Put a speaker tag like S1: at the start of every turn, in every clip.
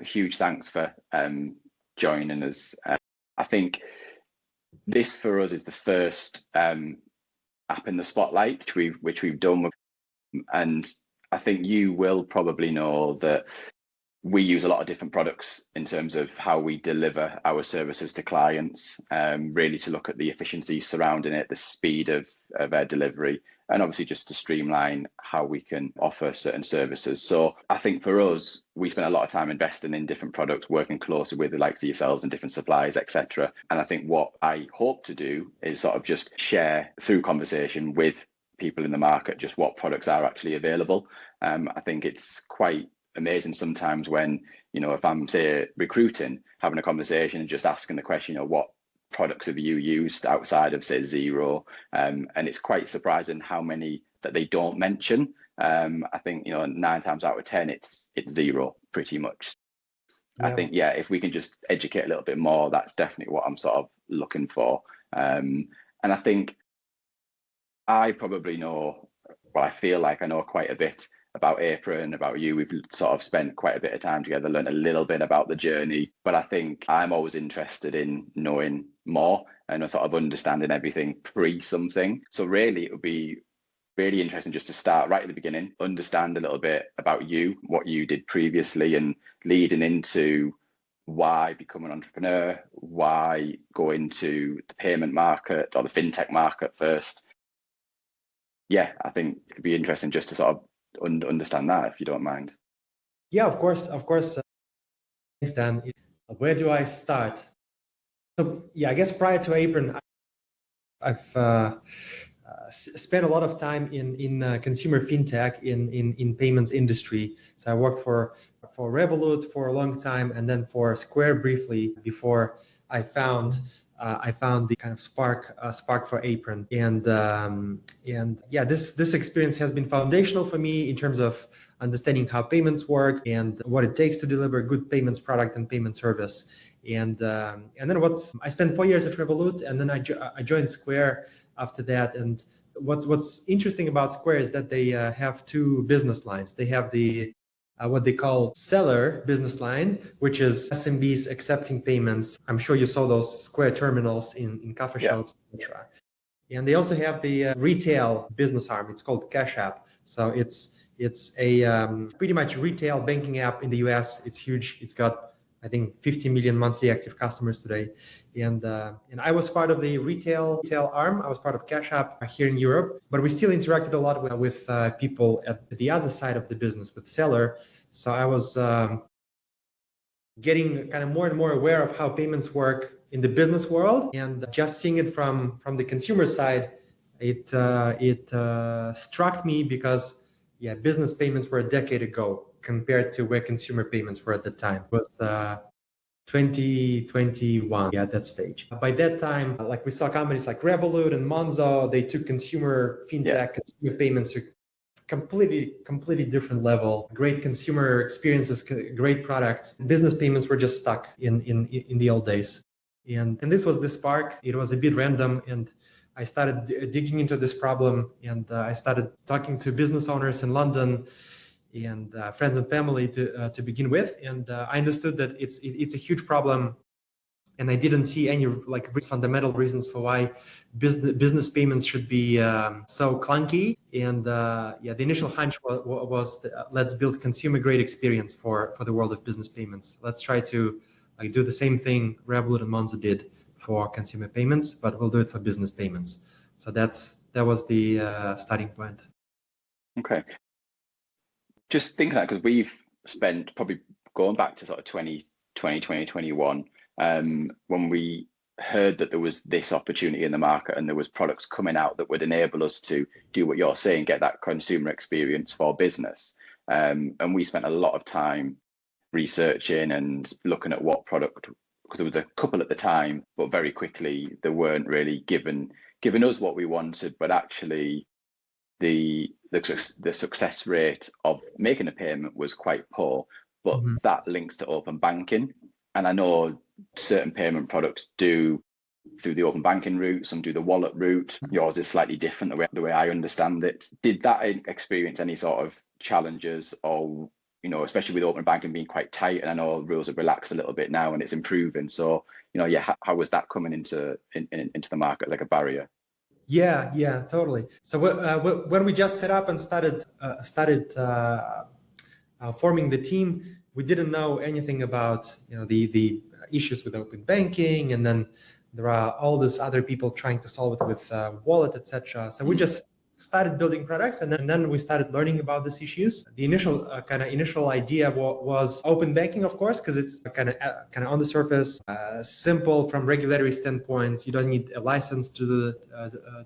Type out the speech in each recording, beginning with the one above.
S1: huge thanks for joining us. I think this for us is the first app in the spotlight, which we've done, and I think you will probably know that we use a lot of different products in terms of how we deliver our services to clients, really to look at the efficiency surrounding it, the speed of our delivery, and obviously just to streamline how we can offer certain services. So I think for us, we spend a lot of time investing in different products, working closely with the likes of yourselves and different suppliers, etc. And I think what I hope to do is sort of just share through conversation with people in the market just what products are actually available. I think it's quite amazing sometimes when, if I'm, say, recruiting, having a conversation and just asking the question, what products have you used outside of, say, Xero? And it's quite surprising how many that they don't mention. I think, 9 times out of 10, it's Xero pretty much. Yeah. I think, if we can just educate a little bit more, that's definitely what I'm sort of looking for. And I think I probably know, I feel like I know quite a bit about Apron, about you. We've sort of spent quite a bit of time together, learned a little bit about the journey, but I think I'm always interested in knowing more and sort of understanding everything pre something. So really, it would be really interesting just to start right at the beginning, understand a little bit about you, what you did previously, and leading into why become an entrepreneur, why go into the payment market or the fintech market first. Yeah, I think it'd be interesting just to sort of understand that, if you don't mind.
S2: Yeah, of course. Thanks, Dan. Where do I start? So I guess prior to Apron, I've spent a lot of time in consumer fintech in payments industry. So I worked for Revolut for a long time, and then for Square briefly before I found the kind of spark for Apron, and this experience has been foundational for me in terms of understanding how payments work and what it takes to deliver good payments product and payment service. And then I spent 4 years at Revolut, and then I joined Square after that. And what's interesting about Square is that they have two business lines. They have the what they call seller business line, which is SMBs accepting payments. I'm sure you saw those Square terminals in coffee shops, etc. And they also have the retail business arm. It's called Cash App. So it's a pretty much retail banking app in the US. It's huge. It's got, I think, 50 million monthly active customers today. And I was part of the retail arm. I was part of Cash App here in Europe, but we still interacted a lot with people at the other side of the business, with seller. So I was getting kind of more and more aware of how payments work in the business world, and just seeing it from the consumer side, it struck me because business payments were a decade ago compared to where consumer payments were at the time. It was 2021 at that stage. By that time, we saw companies like Revolut and Monzo, they took consumer fintech, consumer payments to completely different level. Great consumer experiences, great products. Business payments were just stuck in the old days. And this was the spark. It was a bit random, and I started digging into this problem, and I started talking to business owners in London and friends and family to begin with, and I understood that it's a huge problem, and I didn't see any fundamental reasons for why business payments should be so clunky. And the initial hunch was let's build consumer grade experience for the world of business payments. Let's try to do the same thing Revolut and Monzo did for consumer payments, but we'll do it for business payments. So that was the starting point.
S1: Okay. Just thinking that, because we've spent probably going back to sort of 2020, 2021, when we heard that there was this opportunity in the market and there was products coming out that would enable us to do what you're saying, get that consumer experience for business. And we spent a lot of time researching and looking at what product, because there was a couple at the time, but very quickly they weren't really giving us what we wanted, but actually the success rate of making a payment was quite poor, but that links to open banking. And I know certain payment products do through the open banking route, some do the wallet route. Yours is slightly different the way I understand it. Did that experience any sort of challenges, or especially with open banking being quite tight, and I know rules have relaxed a little bit now and it's improving. So, how was that coming into the market like a barrier?
S2: Yeah, totally. So when we just set up and started forming the team, we didn't know anything about the issues with open banking, and then there are all these other people trying to solve it with wallet, etc. So we just started building products, and then we started learning about these issues. The initial idea was open banking, of course, because it's kind of on the surface, simple from regulatory standpoint. You don't need a license to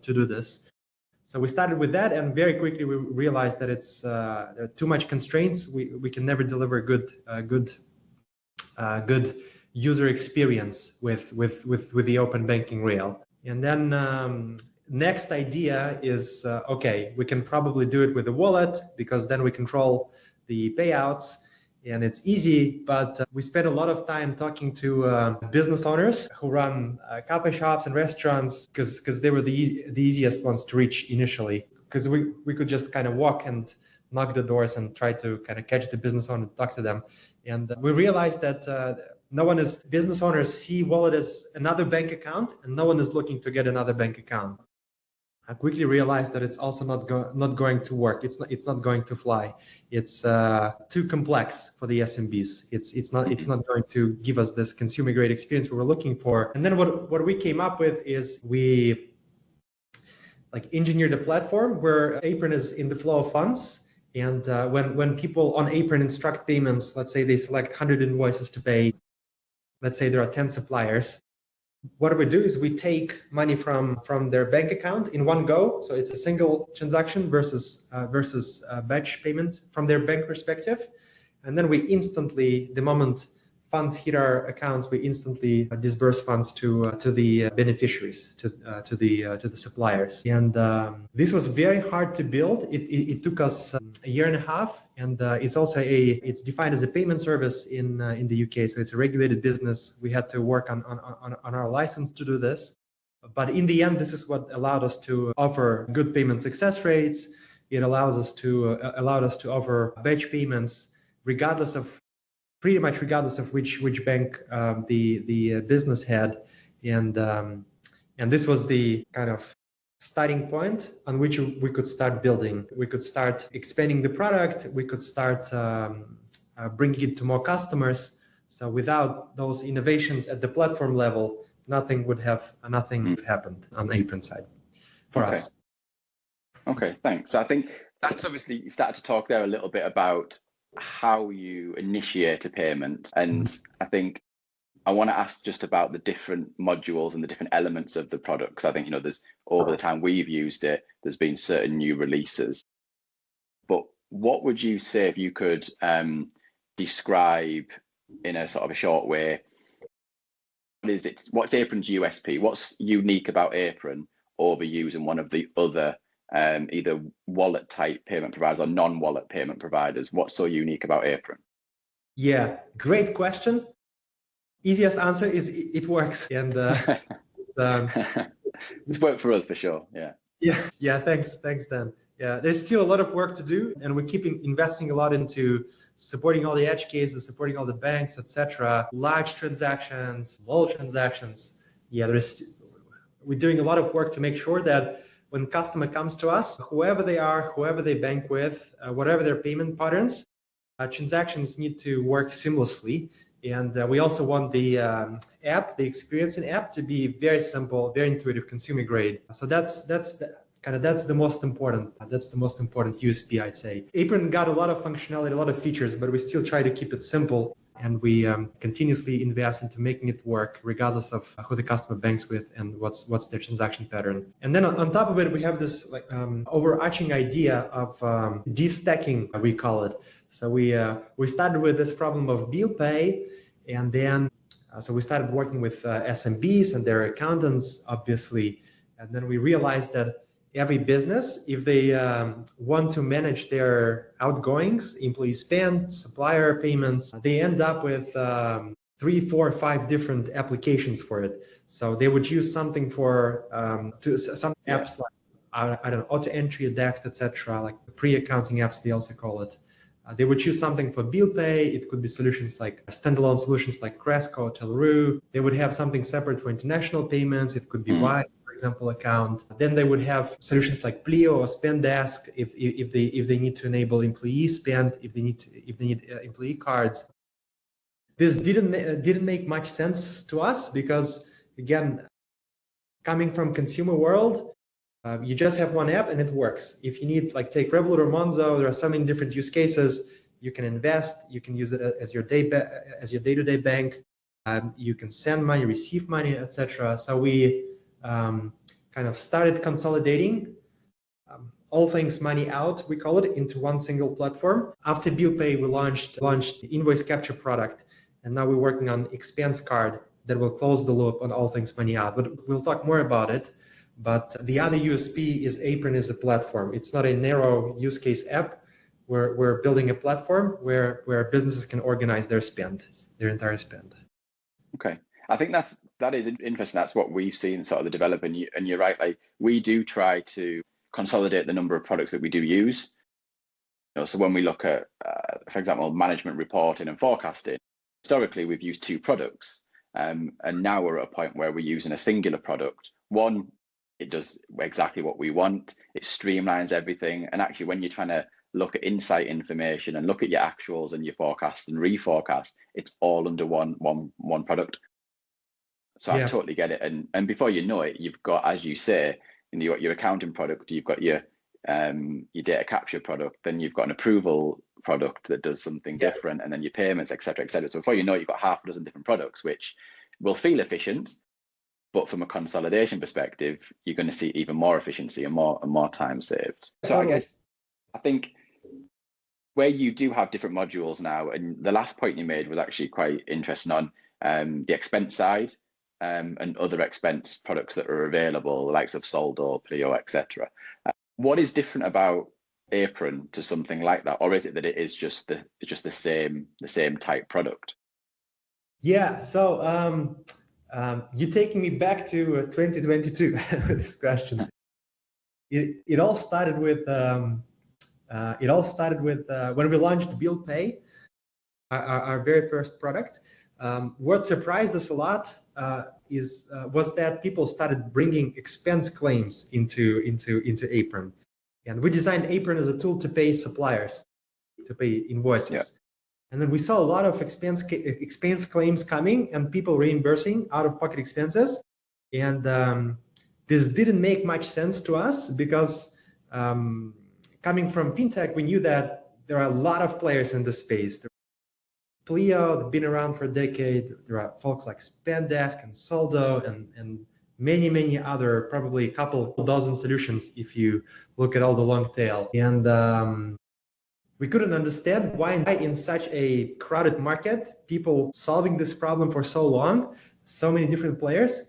S2: do this. So we started with that, and very quickly we realized that there are too much constraints. We can never deliver good user experience with the open banking rail. And then next idea is okay, we can probably do it with a wallet, because then we control the payouts and it's easy. But we spent a lot of time talking to business owners who run cafe shops and restaurants, because they were the easiest ones to reach initially, because we could just kind of walk and knock the doors and try to kind of catch the business owner and talk to them. And we realized that business owners see wallet as another bank account, and no one is looking to get another bank account. I quickly realized that it's also not going to work. It's not going to fly. It's too complex for the SMBs. It's not going to give us this consumer grade experience we were looking for. And then what we came up with is we engineered a platform where Apron is in the flow of funds. And when people on Apron instruct payments, let's say they select 100 invoices to pay, let's say there are 10 suppliers. What we do is we take money from their bank account in one go. So it's a single transaction versus batch payment from their bank perspective. And then we instantly, the moment funds hit our accounts, we instantly disburse funds to the beneficiaries, to the suppliers. And this was very hard to build. It took us a year and a half, and it's defined as a payment service in the UK. So it's a regulated business. We had to work on our license to do this. But in the end, this is what allowed us to offer good payment success rates. It allowed us to offer batch payments pretty much regardless of which bank the business had, and this was the kind of starting point on which we could start building. We could start expanding the product. We could start bringing it to more customers. So without those innovations at the platform level, nothing would have happened on the Apron side for us.
S1: Okay, thanks. So I think that's obviously, you started to talk there a little bit about how you initiate a payment, and I think I want to ask just about the different modules and the different elements of the product, because I think there's, over the time we've used it, there's been certain new releases. But what would you say, if you could describe in a sort of a short way, what's Apron's USP? What's unique about Apron over using one of the other either wallet type payment providers or non-wallet payment providers? What's so unique about Apron?
S2: Yeah, great question. Easiest answer is it works, and
S1: it's worked for us for sure.
S2: Yeah. Thanks, Dan. Yeah, there's still a lot of work to do, and we keep investing a lot into supporting all the edge cases, supporting all the banks, etc. Large transactions, small transactions. Yeah, we're doing a lot of work to make sure that when customer comes to us, whoever they are, whoever they bank with, whatever their payment patterns, transactions need to work seamlessly. And we also want the experience in app to be very simple, very intuitive, consumer grade. So that's the most important. That's the most important USP, I'd say. Apron got a lot of functionality, a lot of features, but we still try to keep it simple. And we continuously invest into making it work, regardless of who the customer banks with and what's their transaction pattern. And then on top of it, we have this overarching idea of de-stacking, we call it. So we started with this problem of bill pay, and then so we started working with SMBs and their accountants, obviously. And then we realized that every business, if they want to manage their outgoings, employee spend, supplier payments, they end up with 3, 4, 5 different applications for it. So they would use something for some apps like I don't know, auto entry, DAX, etc., like pre-accounting apps, they also call it. They would choose something for bill pay. It could be solutions like standalone solutions like Cresco, Telru. They would have something separate for international payments. It could be Wise, for example, account. Then they would have solutions like Plio or Spendesk if they need to enable employee spend, if they need employee cards. This didn't make much sense to us because, again, coming from consumer world, you just have one app and it works. If you need, like, take Revolut or Monzo, there are so many different use cases. You can invest, you can use it as your day-to-day bank. You can send money, receive money, etc. So we kind of started consolidating all things money out, we call it, into one single platform. After bill pay, we launched invoice capture product, and now we're working on expense card that will close the loop on all things money out. But we'll talk more about it. But the other USP is Apron is a platform. It's not a narrow use case app. We're building a platform where businesses can organize their spend, their entire spend.
S1: Okay, I think that is interesting. That's what we've seen sort of the develop, and you're right. Like, we do try to consolidate the number of products that we do use. So when we look at, for example, management reporting and forecasting, historically we've used two products, and now we're at a point where we're using a singular product. One, it does exactly what we want. It streamlines everything. And actually, when you're trying to look at insight information and look at your actuals and your forecast and reforecast, it's all under one product. So yeah. I totally get it. And before you know it, you've got, as you say, you've got your accounting product, you've got your data capture product, then you've got an approval product that does something different, and then your payments, et cetera, et cetera. So before you know it, you've got half a dozen different products, which will feel efficient. But from a consolidation perspective, you're going to see even more efficiency and more time saved. So I think where you do have different modules now, and the last point you made was actually quite interesting on the expense side and other expense products that are available, the likes of Soldo, Plio, etc. What is different about Apron to something like that, or is it that it is just the same type product?
S2: Yeah. So. You're taking me back to 2022 with this question. It all started with when we launched Bill Pay, our very first product. What surprised us a lot was that people started bringing expense claims into Apron, and we designed Apron as a tool to pay suppliers, to pay invoices. Yeah. And then we saw a lot of expense claims coming and people reimbursing out-of-pocket expenses. And this didn't make much sense to us because coming from fintech, we knew that there are a lot of players in the space. Plio, they've been around for a decade. There are folks like Spendesk and Soldo and many other, probably a couple dozen solutions if you look at all the long tail. And we couldn't understand why in such a crowded market, people solving this problem for so long, so many different players,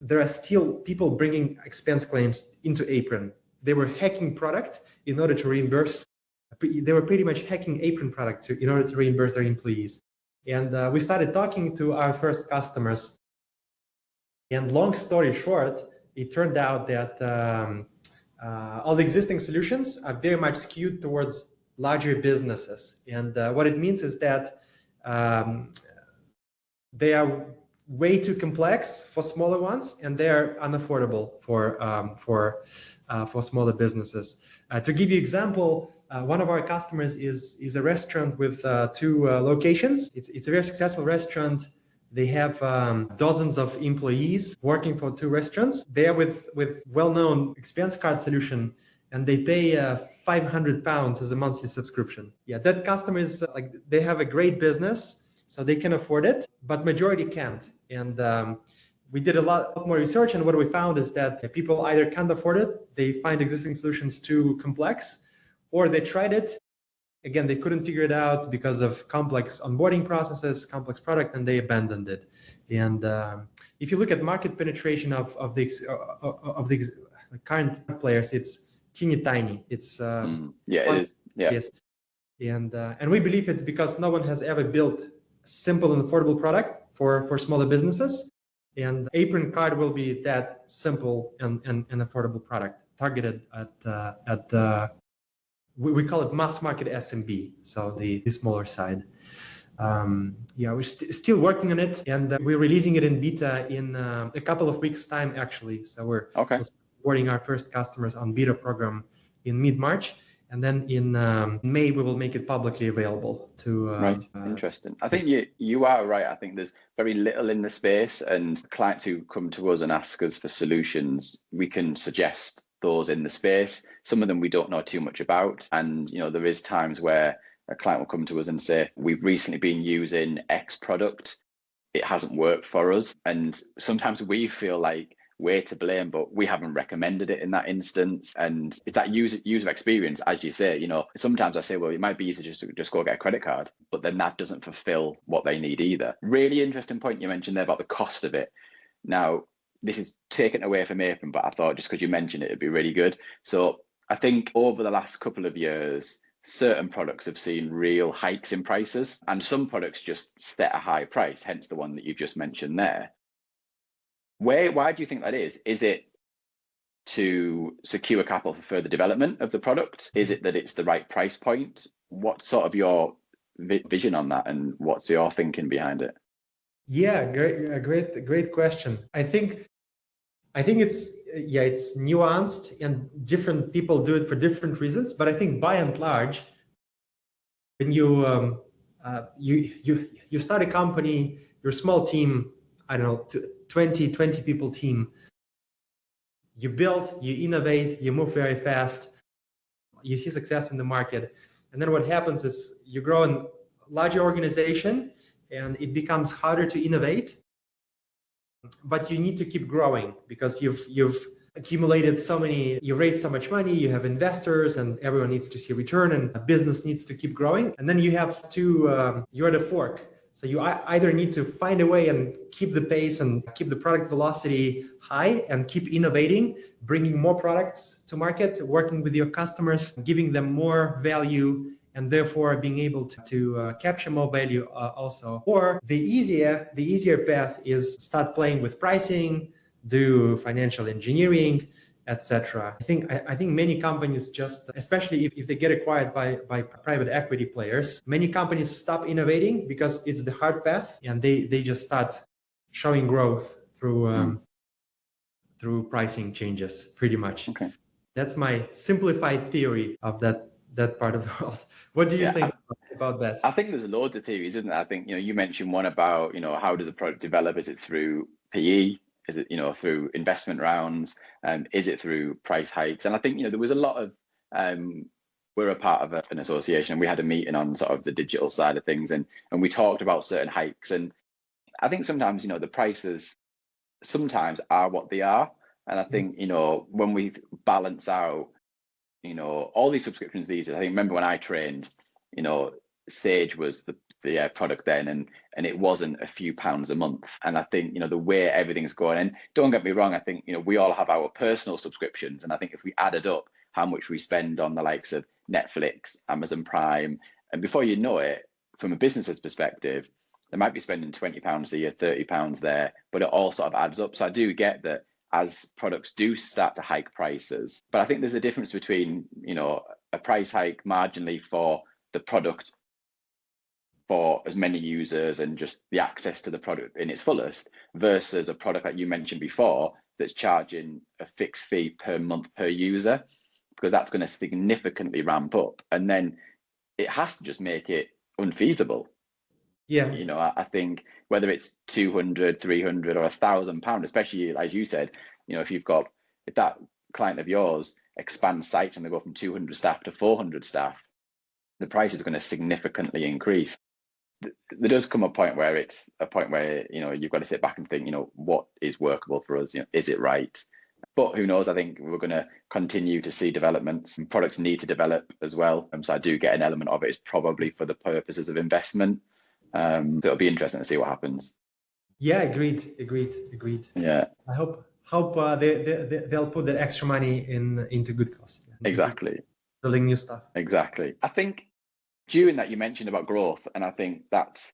S2: there are still people bringing expense claims into Apron. They were hacking product in order to reimburse. They were pretty much hacking Apron product in order to reimburse their employees. And we started talking to our first customers. And long story short, it turned out that all the existing solutions are very much skewed towards larger businesses. And what it means is that they are way too complex for smaller ones, and they are unaffordable for smaller businesses. To give you an example, one of our customers is a restaurant with two locations. It's a very successful restaurant. They have dozens of employees working for two restaurants. They are with well-known expense card solution, and they pay £500 as a monthly subscription. Yeah, that customer is like, they have a great business, so they can afford it, but majority can't. And we did a lot more research, and what we found is that people either can't afford it, they find existing solutions too complex, or they tried it. Again, they couldn't figure it out because of complex onboarding processes, complex product, and they abandoned it. And if you look at market penetration of the current players, it's teeny tiny. It's
S1: it is. Yeah.
S2: Yes. And we believe it's because no one has ever built a simple and affordable product for smaller businesses. And Apron Card will be that simple and affordable product targeted at we call it mass market SMB, so the smaller side. We're still working on it, and we're releasing it in beta in a couple of weeks' time, actually. So we're supporting our first customers on beta program in mid-March, and then in May we will make it publicly available to.
S1: Right, interesting. I think you are right. I think there's very little in the space, and clients who come to us and ask us for solutions, we can suggest those in the space. Some of them we don't know too much about, and there is times where a client will come to us and say, we've recently been using X product, it hasn't worked for us. And sometimes we feel like we're to blame, but we haven't recommended it in that instance. And it's that user experience, as you say, sometimes I say, well, it might be easy to just go get a credit card, but then that doesn't fulfill what they need either. Really interesting point you mentioned there about the cost of it. Now, this is taken away from Apron, but I thought just because you mentioned it, it'd be really good. So I think over the last couple of years, certain products have seen real hikes in prices, and some products just set a high price, hence the one that you've just mentioned there. Why do you think that is? Is it to secure capital for further development of the product? Is it that it's the right price point? What's sort of your vision on that, and what's your thinking behind it?
S2: Yeah, great question. I think it's nuanced, and different people do it for different reasons. But I think by and large, when you start a company, you're a small team, I don't know, 20 people team. You build, you innovate, you move very fast, you see success in the market, and then what happens is you grow in a larger organization, and it becomes harder to innovate. But you need to keep growing because you've accumulated you raised so much money, you have investors, and everyone needs to see return, and a business needs to keep growing. And then you have to, you're at a fork. So you either need to find a way and keep the pace and keep the product velocity high and keep innovating, bringing more products to market, working with your customers, giving them more value, and therefore being able to capture more value also. Or the easier path is start playing with pricing, do financial engineering, etc. I think many companies just, especially if they get acquired by private equity players, many companies stop innovating because it's the hard path, and they just start showing growth through pricing changes, pretty much.
S1: Okay.
S2: That's my simplified theory of that part of the world. What do you think about that?
S1: I think there's loads of theories, isn't there? I think you mentioned one about how does a product develop? Is it through PE? Is it through investment rounds? Is it through price hikes? And I think there was a lot of we're a part of an association, and we had a meeting on sort of the digital side of things, and we talked about certain hikes. And I think sometimes the prices sometimes are what they are, and I think when we balance out all these subscriptions these days. I think remember when I trained, Sage was the product then, and it wasn't a few pounds a month. And I think the way everything's going, and don't get me wrong, I think we all have our personal subscriptions, and I think if we added up how much we spend on the likes of Netflix, Amazon Prime, and before you know it, from a business's perspective, they might be spending £20 a year, £30 there, but it all sort of adds up. So I do get that as products do start to hike prices. But I think there's a difference between, a price hike marginally for the product for as many users and just the access to the product in its fullest versus a product that you mentioned before that's charging a fixed fee per month per user, because that's going to significantly ramp up. And then it has to just make it unfeasible. Yeah. I think whether it's 200, 300 or £1,000, especially as you said, if that client of yours expands sites and they go from 200 staff to 400 staff, the price is going to significantly increase. There does come a point where you've got to sit back and think, what is workable for us? Is it right? But who knows? I think we're going to continue to see developments, and products need to develop as well. So I do get an element of it is probably for the purposes of investment. So it'll be interesting to see what happens.
S2: Yeah, agreed.
S1: Yeah,
S2: I hope they'll put that extra money into good cause.
S1: Exactly.
S2: Building new stuff.
S1: Exactly. I think during that you mentioned about growth, and I think that's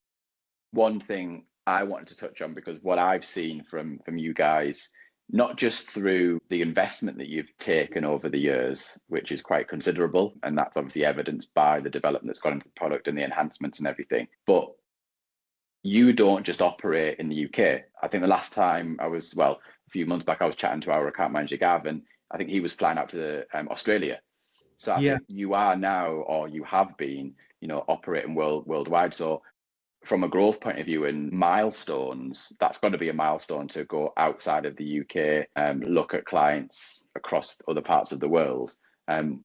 S1: one thing I wanted to touch on, because what I've seen from you guys, not just through the investment that you've taken over the years, which is quite considerable, and that's obviously evidenced by the development that's gone into the product and the enhancements and everything, but you don't just operate in the UK. I think the last time a few months back, I was chatting to our account manager, Gavin. I think he was flying out to Australia. So I think you are now, or you have been, operating worldwide. So from a growth point of view and milestones, that's got to be a milestone to go outside of the UK and look at clients across other parts of the world. So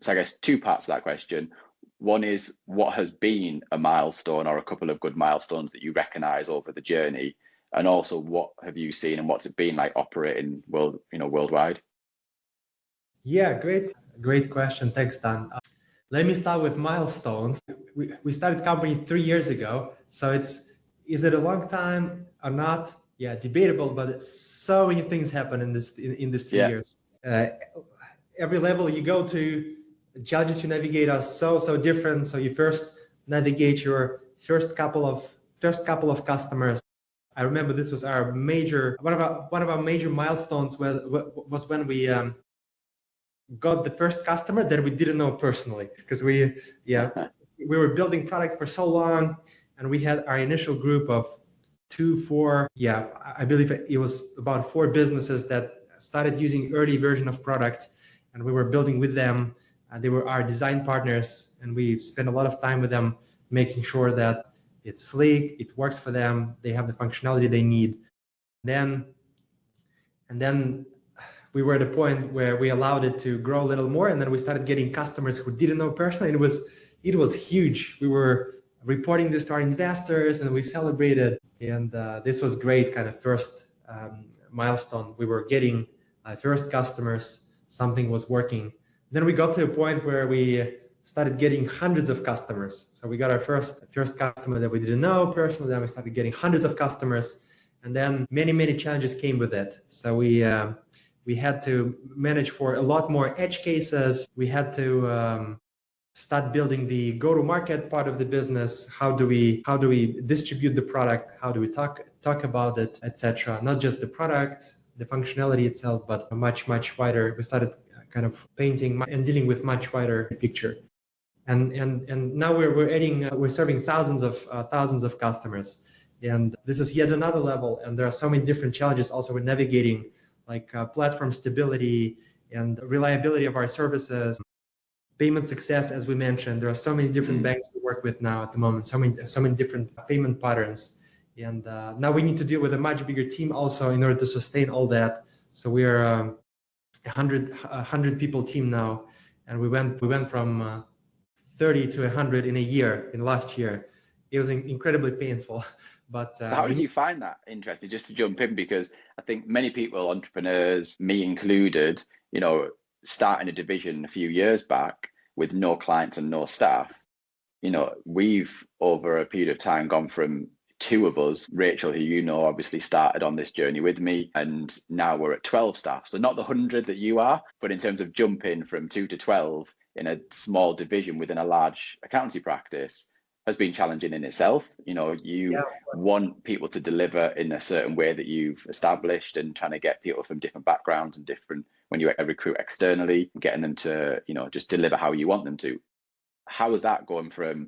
S1: I guess two parts of that question. One is, what has been a milestone or a couple of good milestones that you recognize over the journey? And also, what have you seen and what's it been like operating worldwide?
S2: Yeah, great question. Thanks, Dan. Let me start with milestones. We started company 3 years ago. So is it a long time or not? Yeah, debatable, but so many things happen in this 3 years. Every level you go to, the challenges you navigate are so different. So you first navigate your first couple of customers. I remember this was our one of our major milestones was when we got the first customer that we didn't know personally, because we were building product for so long, and we had our initial group of 4, I believe it was about 4 businesses that started using early version of product, and we were building with them. They were our design partners, and we spent a lot of time with them, making sure that it's sleek, it works for them, they have the functionality they need. And then we were at a point where we allowed it to grow a little more, and then we started getting customers who didn't know personally, and it was huge. We were reporting this to our investors, and we celebrated, and this was great, kind of first milestone. We were getting first customers, something was working. Then we got to a point where we started getting hundreds of customers. So we got our first customer that we didn't know personally. Then we started getting hundreds of customers, and then many challenges came with it. So we had to manage for a lot more edge cases. We had to start building the go-to-market part of the business. How do we distribute the product? How do we talk about it, etc. Not just the product, the functionality itself, but a much wider. We started kind of painting and dealing with much wider picture. And now we're serving thousands of customers, and this is yet another level. And there are so many different challenges also with navigating, like platform stability and reliability of our services, payment success, as we mentioned. There are so many different banks we work with now at the moment, so many different payment patterns. And now we need to deal with a much bigger team also in order to sustain all that. So we are a 100 people team now, and we went from 30 to 100 in a year, in last year. It was incredibly painful. But
S1: so how did you find that interesting? Just to jump in, because I think many people, entrepreneurs, me included, starting a division a few years back with no clients and no staff, we've over a period of time gone from 2 of us, Rachel, who obviously started on this journey with me, and now we're at 12 staff. So not the 100 that you are, but in terms of jumping from 2 to 12 in a small division within a large accountancy practice has been challenging in itself. You want people to deliver in a certain way that you've established, and trying to get people from different backgrounds and different, when you recruit externally, getting them to, just deliver how you want them to. How is that going from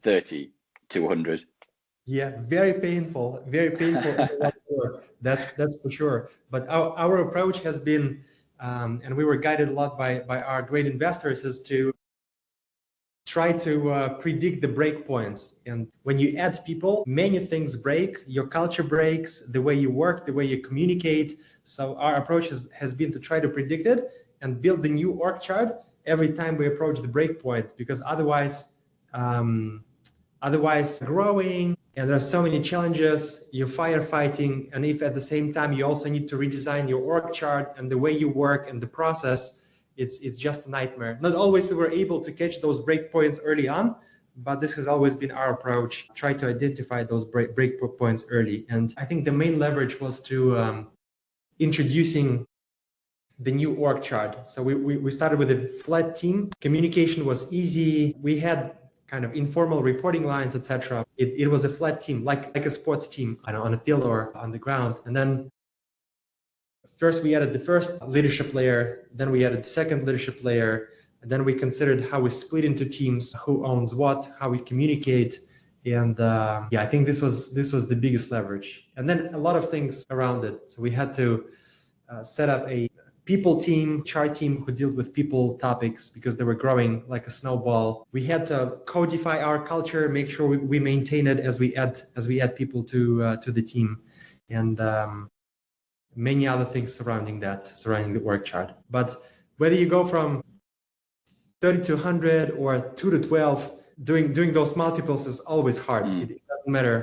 S1: 30 to 100?
S2: Yeah, very painful. That's for sure. But our approach has been, and we were guided a lot by our great investors, is to try to predict the break points. And when you add people, many things break. Your culture breaks, the way you work, the way you communicate. So our approach has been to try to predict it and build the new org chart every time we approach the break point, because otherwise growing, and there are so many challenges, you're firefighting, and if at the same time you also need to redesign your org chart and the way you work and the process, it's just a nightmare. Not always we were able to catch those breakpoints early on, but this has always been our approach, try to identify those break points early. And I think the main leverage was to introducing the new org chart. So we started with a flat team. Communication was easy. We had kind of informal reporting lines, etc. It was a flat team, like a sports team, on a field or on the ground. And then first we added the first leadership layer, then we added the second leadership layer, and then we considered how we split into teams, who owns what, how we communicate. And I think this was the biggest leverage. And then a lot of things around it. So we had to set up a people team, HR team who dealt with people topics because they were growing like a snowball. We had to codify our culture, make sure we maintain it as we add people to the team, and many other things surrounding the org chart. But whether you go from 30 to 100 or 2 to 12, doing those multiples is always hard. It doesn't matter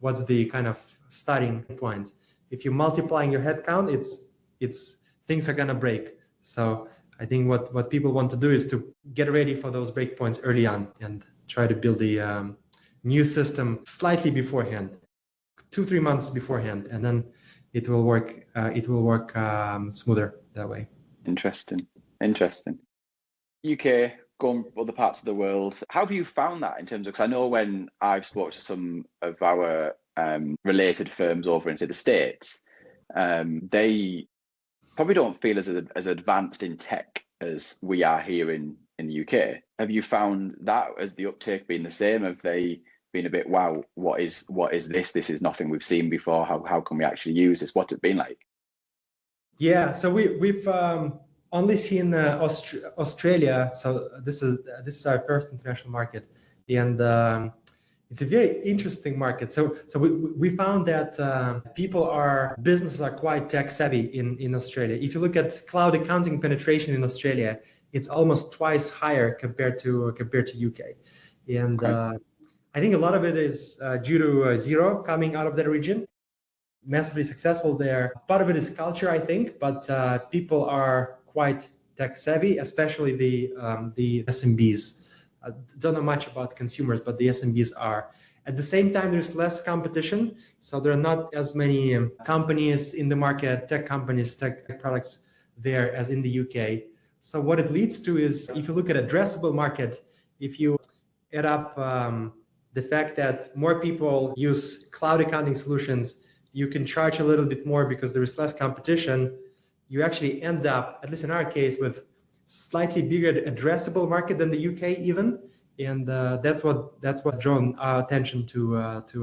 S2: what's the kind of starting point. If you're multiplying your headcount, it's things are gonna break. So I think what people want to do is to get ready for those breakpoints early on and try to build the new system slightly beforehand, 2-3 months beforehand, and then it will work. Smoother that way.
S1: Interesting. UK, going other parts of the world. How have you found that in terms of? Because I know when I've spoke to some of our related firms over into the States, they probably don't feel as advanced in tech as we are here in the UK. Have you found that as the uptake been the same? Have they been a bit, wow, what is this? This is nothing we've seen before. How can we actually use this? What's it been like? Yeah,
S2: so we've only seen Australia. So this is our first international market, and it's a very interesting market. So we found that businesses are quite tech savvy in Australia. If you look at cloud accounting penetration in Australia, it's almost twice higher compared to UK, and I think a lot of it is due to Xero coming out of that region, massively successful there. Part of it is culture, I think, but people are quite tech savvy, especially the SMBs. I don't know much about consumers, but the SMBs are. At the same time, there's less competition, so there are not as many companies in the market, tech companies, tech products there as in the UK. So what it leads to is, if you look at addressable market, if you add up the fact that more people use cloud accounting solutions, you can charge a little bit more because there is less competition. You actually end up, at least in our case, with slightly bigger addressable market than the UK even, and that's what drawn our attention to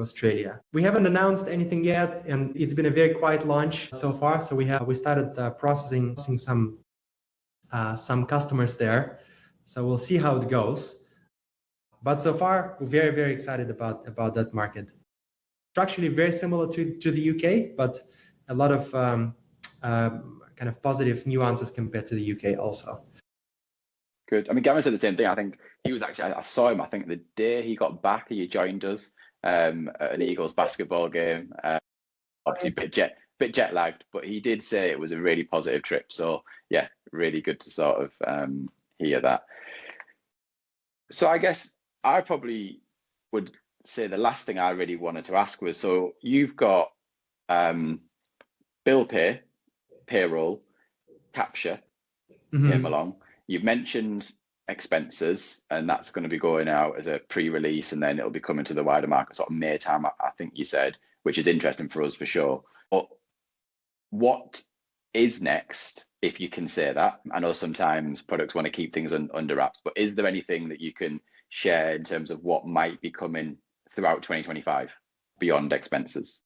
S2: Australia. We haven't announced anything yet, and it's been a very quiet launch so far. So we started processing some customers there. So we'll see how it goes. But so far, we're very, very excited about that market. Structurally very similar to the UK, but a lot of kind of positive nuances compared to the UK also.
S1: Good. I mean, Gavin said the same thing. I think he was actually, I saw him, I think the day he got back, he joined us at an Eagles basketball game. Obviously bit jet lagged, but he did say it was a really positive trip. So yeah, really good to sort of hear that. So I guess I probably would say the last thing I really wanted to ask was, so you've got bill pay, payroll, capture came along. You've mentioned expenses, and that's going to be going out as a pre-release, and then it'll be coming to the wider market sort of May time, I think you said, which is interesting for us for sure. But what is next, if you can say that? I know sometimes products want to keep things under wraps, but is there anything that you can share in terms of what might be coming throughout 2025 beyond expenses?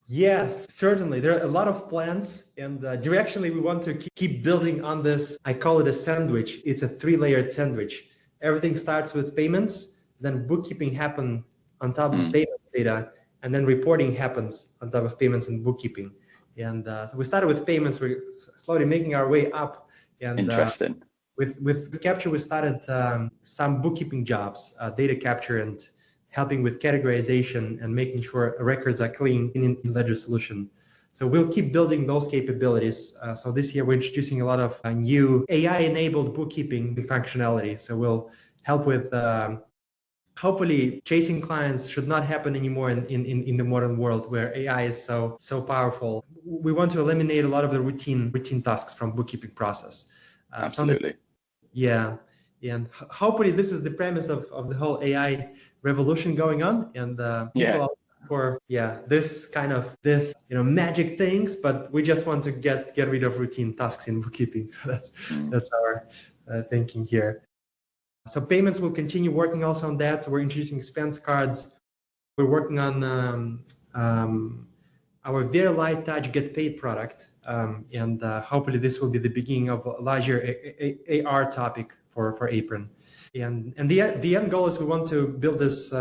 S2: Yes, certainly. There are a lot of plans, and directionally we want to keep building on this. I call it a sandwich. It's a 3-layered sandwich. Everything starts with payments, then bookkeeping happens on top of payment data, and then reporting happens on top of payments and bookkeeping. And so we started with payments. We're slowly making our way up. And
S1: interesting.
S2: With capture, we started some bookkeeping jobs, data capture, and helping with categorization and making sure records are clean in Ledger solution. So we'll keep building those capabilities. So this year we're introducing a lot of new AI-enabled bookkeeping functionality. So we'll help with hopefully chasing clients should not happen anymore in the modern world where AI is so powerful. We want to eliminate a lot of the routine tasks from bookkeeping process.
S1: Absolutely.
S2: Yeah. And hopefully this is the premise of the whole AI revolution going on, and people for this kind of magic things, but we just want to get rid of routine tasks in bookkeeping. So that's our thinking here. So payments will continue working also on that. So we're introducing expense cards. We're working on our very light touch get paid product, and hopefully this will be the beginning of a larger AR topic for Apron. And the end goal is we want to build this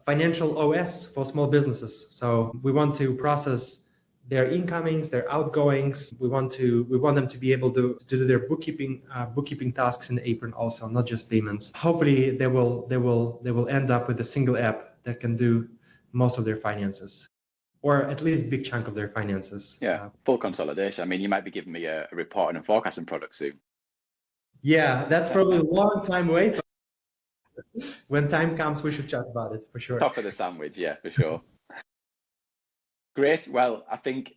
S2: financial OS for small businesses. So we want to process their incomings, their outgoings. We want them to be able to do their bookkeeping tasks in Apron also, not just payments. Hopefully they will end up with a single app that can do most of their finances, or at least a big chunk of their finances.
S1: Yeah, full consolidation. I mean, you might be giving me a reporting and forecasting product soon.
S2: Yeah, that's probably a long time away, but when time comes, we should chat about it for sure.
S1: Top of the sandwich, yeah, for sure. Great. Well, I think,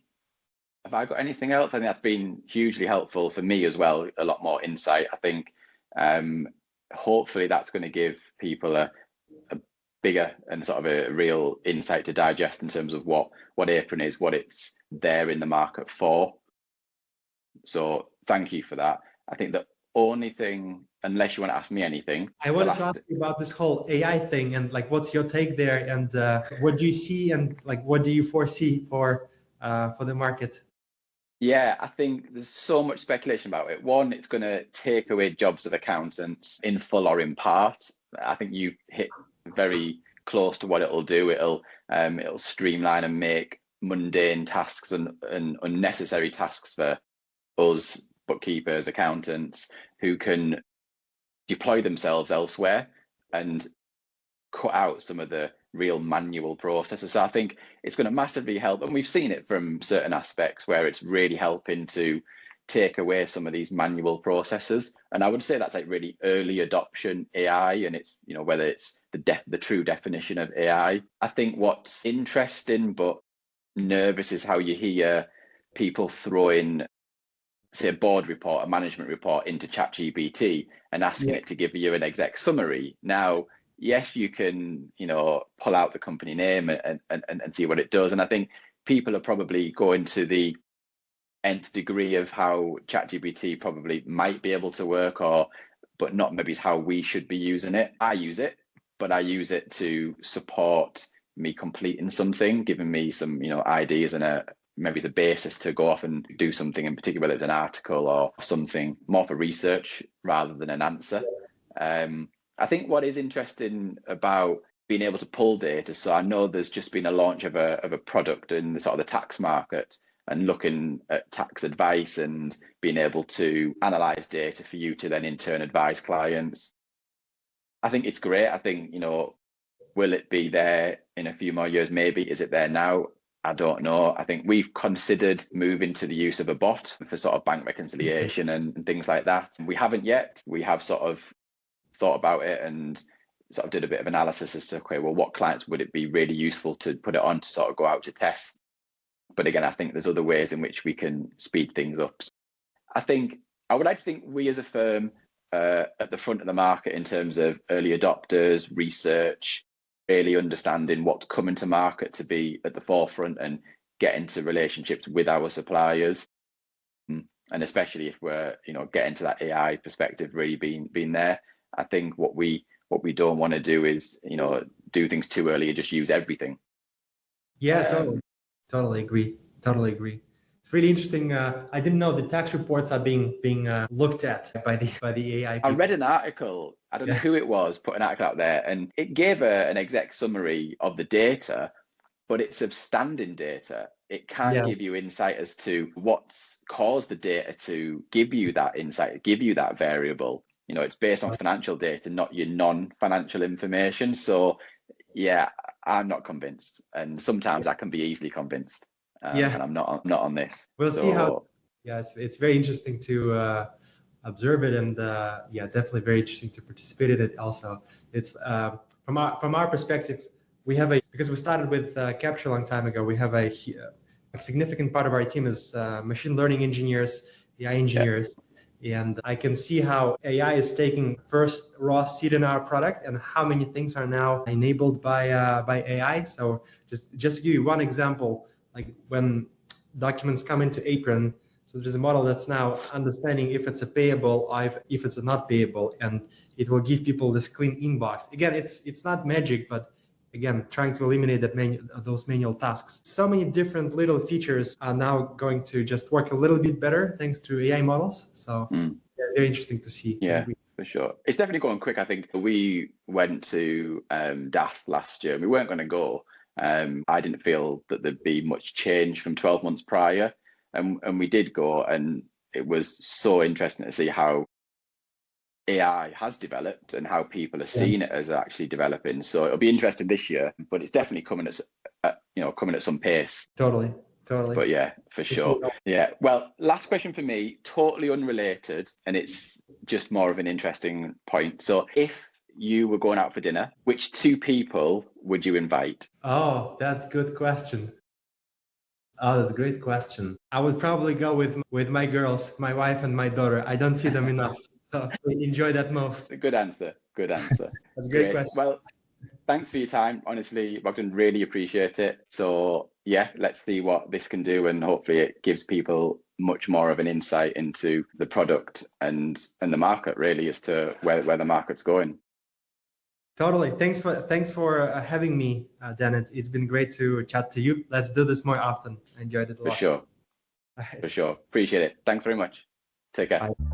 S1: have I got anything else? I think that's been hugely helpful for me as well. A lot more insight. I think hopefully that's going to give people a bigger and sort of a real insight to digest in terms of what Apron is, what it's there in the market for. So thank you for that. I think the only thing, unless you want to ask me anything,
S2: I wanted to ask you about this whole AI thing and like, what's your take there, and what do you see, and like, what do you foresee for the market?
S1: Yeah, I think there's so much speculation about it. One, it's going to take away jobs of accountants in full or in part. I think you've hit very close to what it'll do. It'll streamline and make mundane tasks and unnecessary tasks for us bookkeepers, accountants, who can deploy themselves elsewhere and cut out some of the real manual processes. So I think it's going to massively help, and we've seen it from certain aspects where it's really helping to take away some of these manual processes. And I would say that's like really early adoption AI, and it's, you know, whether it's the true definition of AI. I think what's interesting but nervous is how you hear people throwing, say, a board report, a management report into ChatGPT and asking it to give you an exec summary. Now, yes, you can, you know, pull out the company name and see what it does. And I think people are probably going to the nth degree of how ChatGPT probably might be able to work, but not maybe how we should be using it. I use it, but I use it to support me completing something, giving me some, you know, ideas and maybe it's a basis to go off and do something in particular, whether it's an article or something more for research rather than an answer. I think what is interesting about being able to pull data, so I know there's just been a launch of a product in the sort of the tax market and looking at tax advice and being able to analyze data for you to then in turn advise clients. I think it's great. I think, you know, will it be there in a few more years? Maybe. Is it there now? I don't know. I think we've considered moving to the use of a bot for sort of bank reconciliation and things like that. We haven't yet. We have sort of thought about it and sort of did a bit of analysis as to, okay, well, what clients would it be really useful to put it on to sort of go out to test? But again, I think there's other ways in which we can speed things up. I would like to think we as a firm at the front of the market in terms of early adopters, research, really understanding what's coming to market, to be at the forefront and get into relationships with our suppliers. And especially if we're, you know, getting to that AI perspective, really being there. I think what we don't want to do is, you know, do things too early and just use everything.
S2: Yeah, totally agree. It's really interesting. I didn't know the tax reports are being looked at by the AI people.
S1: I read an article, I don't know who it was, put an article out there, and it gave an exec summary of the data, but it's of standing data. It can't give you insight as to what's caused the data to give you that insight, give you that variable. You know, it's based on financial data, not your non-financial information. So yeah, I'm not convinced. And sometimes I can be easily convinced. And I'm not on this.
S2: We'll see how. Yeah, it's very interesting to observe it, and definitely very interesting to participate in it. Also, it's from our perspective, because we started with Capture a long time ago. We have a significant part of our team is machine learning engineers, AI engineers, And I can see how AI is taking first raw seed in our product and how many things are now enabled by AI. So just to give you one example, like when documents come into Apron, so there's a model that's now understanding if it's a payable or if it's a not payable, and it will give people this clean inbox. Again, it's not magic, but again, trying to eliminate those manual tasks. So many different little features are now going to just work a little bit better thanks to AI models. So yeah, very interesting to see.
S1: Yeah, for sure. It's definitely going quick. I think we went to DAF last year. We weren't going to go. I didn't feel that there'd be much change from 12 months prior. And we did go, and it was so interesting to see how AI has developed and how people are seeing it as actually developing. So it'll be interesting this year, but it's definitely coming at some pace.
S2: Totally.
S1: But yeah, for sure. Yeah. Well, last question for me, totally unrelated, and it's just more of an interesting point. So if you were going out for dinner, which two people would you invite?
S2: Oh, that's a good question. Oh, that's a great question. I would probably go with my girls, my wife and my daughter. I don't see them enough. So I enjoy that most.
S1: Good answer.
S2: That's a great question.
S1: Well, thanks for your time. Honestly, Bogdan, really appreciate it. So yeah, let's see what this can do, and hopefully it gives people much more of an insight into the product and the market, really, as to where the market's going.
S2: Totally. Thanks for having me, Dan. It's been great to chat to you. Let's do this more often. I enjoyed it a lot.
S1: For sure. Appreciate it. Thanks very much. Take care.
S2: Bye.